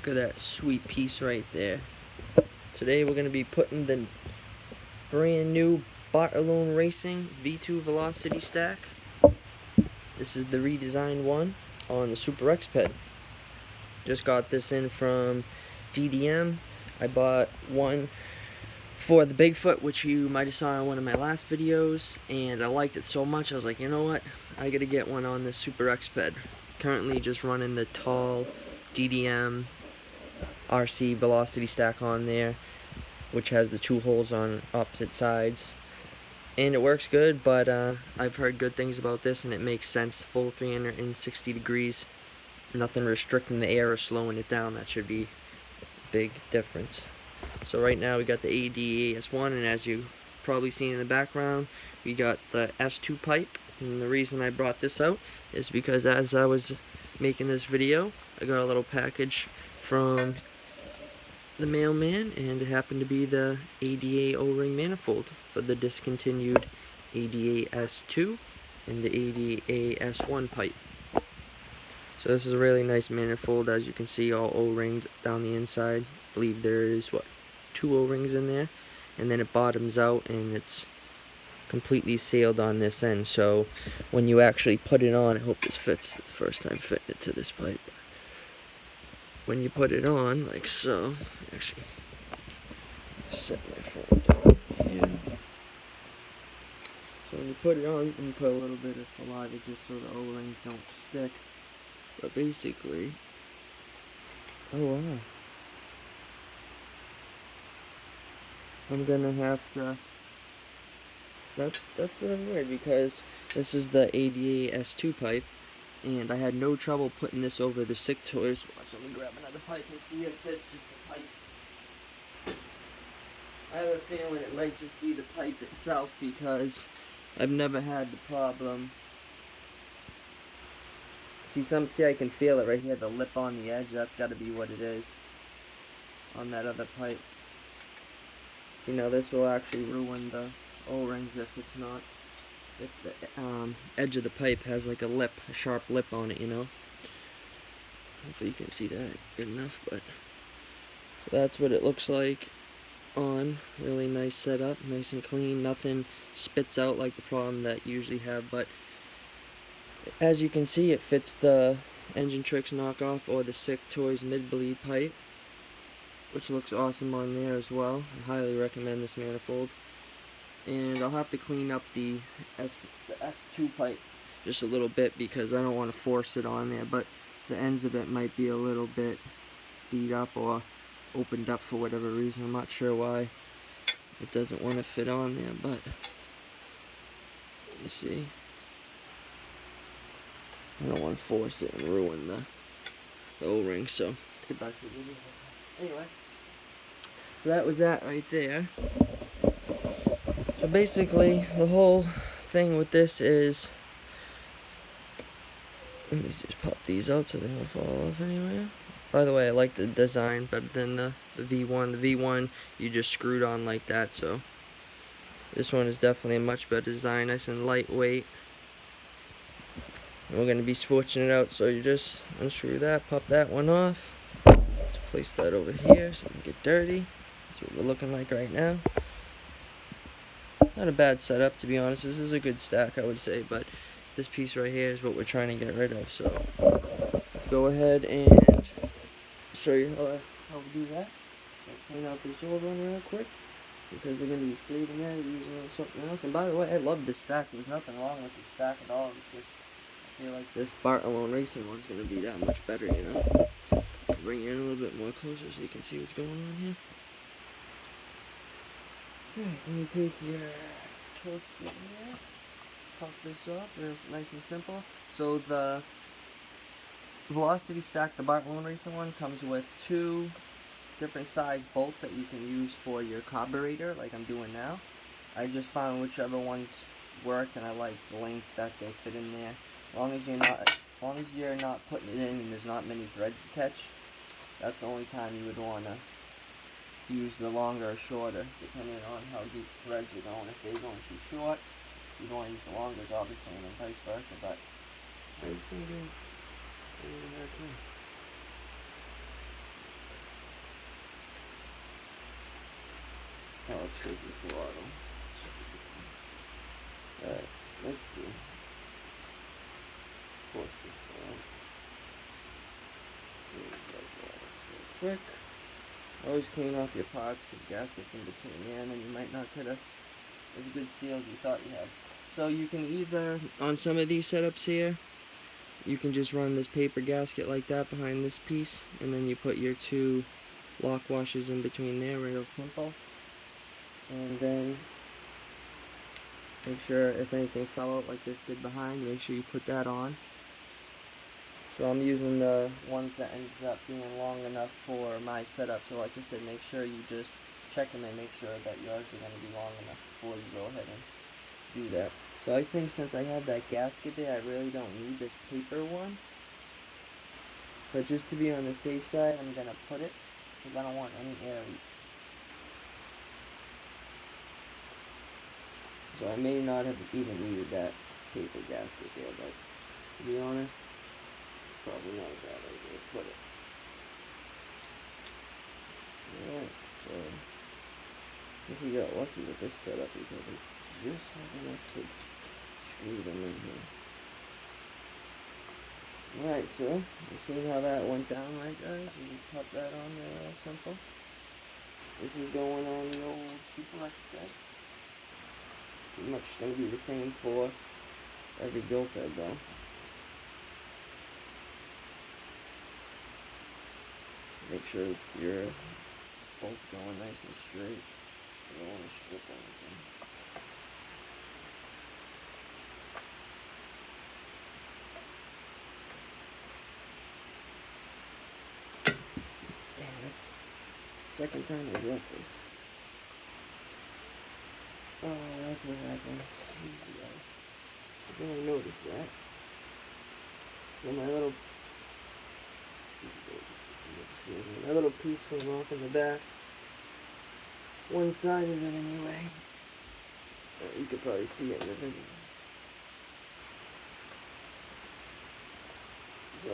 Look at that sweet piece right there. Today we're going to be putting the brand new Bartolone Racing V2 Velocity stack. This is the redesigned one on the Super Xped. Just got this in from DDM. I bought one for the Bigfoot, which you might have saw in one of my last videos, and I liked it so much I was like, you know what, I gotta get one on the Super Xped. Currently just running the tall DDM RC velocity stack on there, which has the 2 holes on opposite sides, and it works good. But I've heard good things about this, and it makes sense. Full 360 degrees, nothing restricting the air or slowing it down. That should be a big difference. So right now we got the ADAS1, and as you probably seen in the background, we got the S2 pipe. And the reason I brought this out is because as I was making this video, I got a little package from the mailman, and it happened to be the ADA ORing Manifold for the discontinued ADA S2 and the ADA S1 pipe. So this is a really nice manifold, as you can see, all O-ringed down the inside. I believe there is 2 O-rings in there, and then it bottoms out and it's completely sealed on this end. So when you actually put it on, I hope this fits. It's the first time fitting it to this pipe. When you put it on, like so, actually, set my phone down here. So when you put it on, you can put a little bit of saliva just so the O-rings don't stick. But basically, oh wow, I'm gonna have to. That's really weird, because this is the ADA S2 pipe, and I had no trouble putting this over the sick toys. Watch, let me grab another pipe and see if it's just the pipe. I have a feeling it might just be the pipe itself, because I've never had the problem. See, I can feel it right here, the lip on the edge. That's got to be what it is on that other pipe. See, now this will actually ruin the O-rings if it's not. If the edge of the pipe has like a sharp lip on it, you know. Hopefully you can see that good enough. But so that's what it looks like on. Really nice setup, nice and clean. Nothing spits out like the problem that you usually have. But as you can see, it fits the Engine Tricks knockoff or the Sick Toys mid-bleed pipe, which looks awesome on there as well. I highly recommend this manifold. And I'll have to clean up the S2 pipe just a little bit, because I don't want to force it on there, but the ends of it might be a little bit beat up or opened up for whatever reason. I'm not sure why it doesn't want to fit on there, but you see, I don't want to force it and ruin the O-ring. So let's get back to the video. Anyway, so that was that right there. So basically, the whole thing with this is, let me just pop these out so they don't fall off anywhere. By the way, I like the design better than the V1. The V1, you just screwed on like that, so this one is definitely a much better design, nice and lightweight. And we're going to be switching it out, so you just unscrew that, pop that one off. Let's place that over here so it doesn't get dirty. That's what we're looking like right now. Not a bad setup, to be honest. This is a good stack, I would say, but this piece right here is what we're trying to get rid of. So let's go ahead and show you how we do that. I'll clean out this old one real quick, because we're going to be saving that and using it on something else. And by the way, I love this stack. There's nothing wrong with this stack at all. It's just, I feel like this Bartolone Racing one's going to be that much better, you know. Bring it in a little bit more closer so you can see what's going on here. Alright, then you take your torch bit here, pop this off. It's nice and simple. So the velocity stack, the Bartolone Racing one, comes with 2 different size bolts that you can use for your carburetor, like I'm doing now. I just found whichever ones worked, and I like the length that they fit in there. As long as you're not putting it in and there's not many threads to catch, that's the only time you would want to use the longer or shorter, depending on how deep the threads are going. If they're going too short, you don't want to use the longers, obviously, and then vice versa. But I just think Excuse the throttle. Alright, let's see. Force this down. Real quick. Always clean off your pots because gas gets in between there, and then you might not get as good seal as you thought you had. So you can either, on some of these setups here, you can just run this paper gasket like that behind this piece, and then you put your two lock washers in between there, real simple. And then make sure if anything fell out like this did behind, make sure you put that on. So I'm using the ones that ends up being long enough for my setup. So like I said, make sure you just check them and make sure that yours are going to be long enough before you go ahead and do that. So I think since I have that gasket there, I really don't need this paper one. But just to be on the safe side, I'm going to put it because I don't want any air leaks. So I may not have even needed that paper gasket there, but to be honest, it's probably not a bad idea to put it. Alright, so I think we got lucky with this setup because it just had enough to screw them in here. Alright, so you see how that went down, right guys? You just pop that on there, all simple. This is going on the old Super Xped. Pretty much going to be the same for every Goped though. Make sure that you're both going nice and straight. You don't want to strip anything. Damn, that's the second time I dropped this. Oh, that's what happened. Jeez, guys. I didn't notice that. So my little piece came off in the back. One side of it anyway. So you could probably see it in the video. So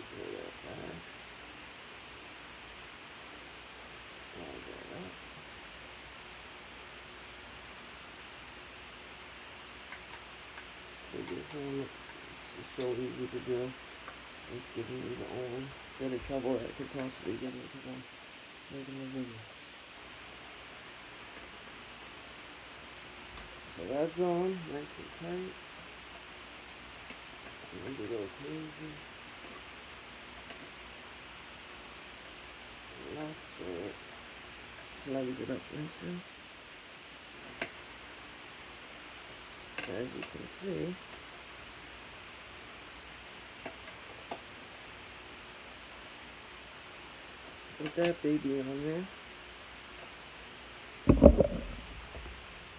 pull that back. Slide that up. It's so easy to do. It's giving me the only bit of trouble that it could possibly give me because I'm making the video. So that's on, nice and tight. Remember to go crazy. Enough so it snugs it up nicely. As you can see, put that baby on there.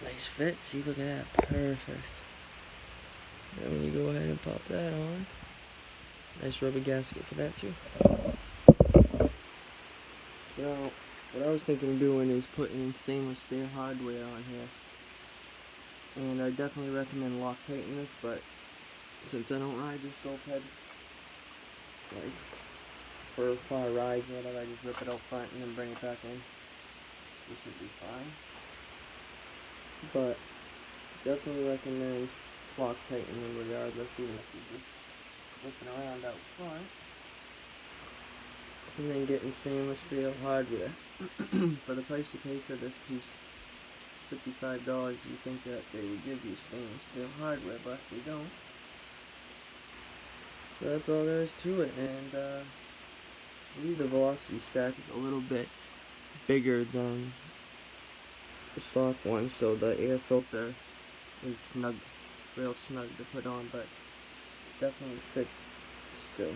Nice fit, see, look at that, perfect. Then when you go ahead and pop that on, nice rubber gasket for that too. So, what I was thinking of doing is putting stainless steel hardware on here. And I definitely recommend Loctiting this, but since I don't ride this Goped, like for far rides or whatever, I just rip it out front and then bring it back in. This would be fine. But definitely recommend Loctiting them regardless, even if you're just whipping around out front. And then getting stainless steel hardware. For the price you pay for this piece, $55, you think that they would give you stainless steel hardware, but they don't. So that's all there is to it, and I believe the velocity stack is a little bit bigger than the stock one, so the air filter is snug, real snug to put on, but definitely fits still.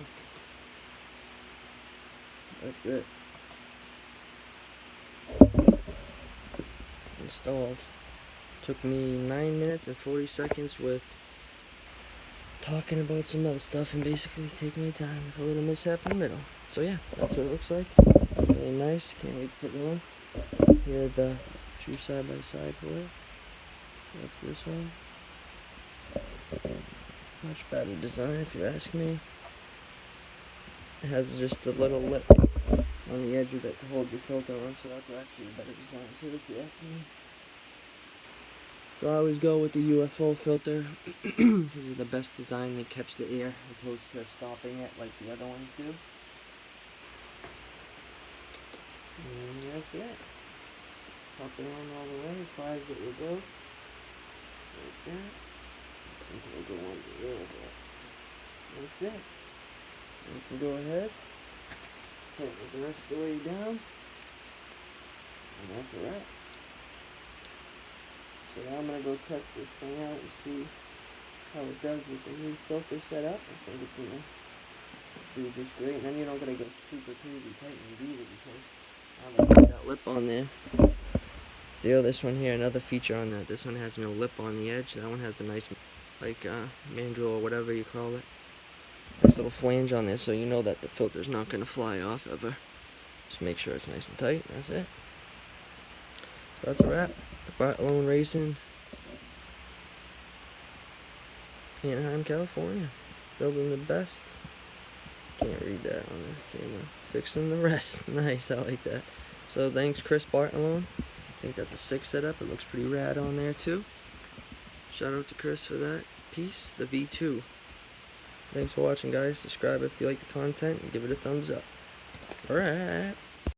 That's it. Installed. Took me 9 minutes and 40 seconds with talking about some other stuff and basically taking my time with a little mishap in the middle. So yeah, that's what it looks like. Really nice. Can't wait to put it on. Here are the two side by side for it. So that's this one. Much better design if you ask me. It has just a little lip on the edge of it to hold your filter on, so that's actually a better design too, if you ask me. So I always go with the UFO filter because it's the best design. They catch the air opposed to stopping it like the other ones do. And that's it. Pop it on all the way as far as it will go. Like that. I think it'll go on the little bit. That's it. You can go ahead. Tighten it the rest of the way down. And that's a wrap. So now I'm going to go test this thing out and see how it does with the new filter setup. I think it's going to do just great. And then you're not going to go super crazy tightening either because now they put that lip on there. See, this one here, another feature on that. This one has no lip on the edge. That one has a nice, like, mandrel or whatever you call it. Nice little flange on there, so you know that the filter's not going to fly off ever. Just make sure it's nice and tight. That's it. So that's a wrap. The Bartolone Racing, Anaheim, California. Building the best. Can't read that on the camera. Fixing the rest. Nice, I like that. So thanks, Chris Bartolone. I think that's a 6 setup. It looks pretty rad on there too. Shout out to Chris for that piece, the V2. Thanks for watching, guys. Subscribe if you like the content and give it a thumbs up. Alright.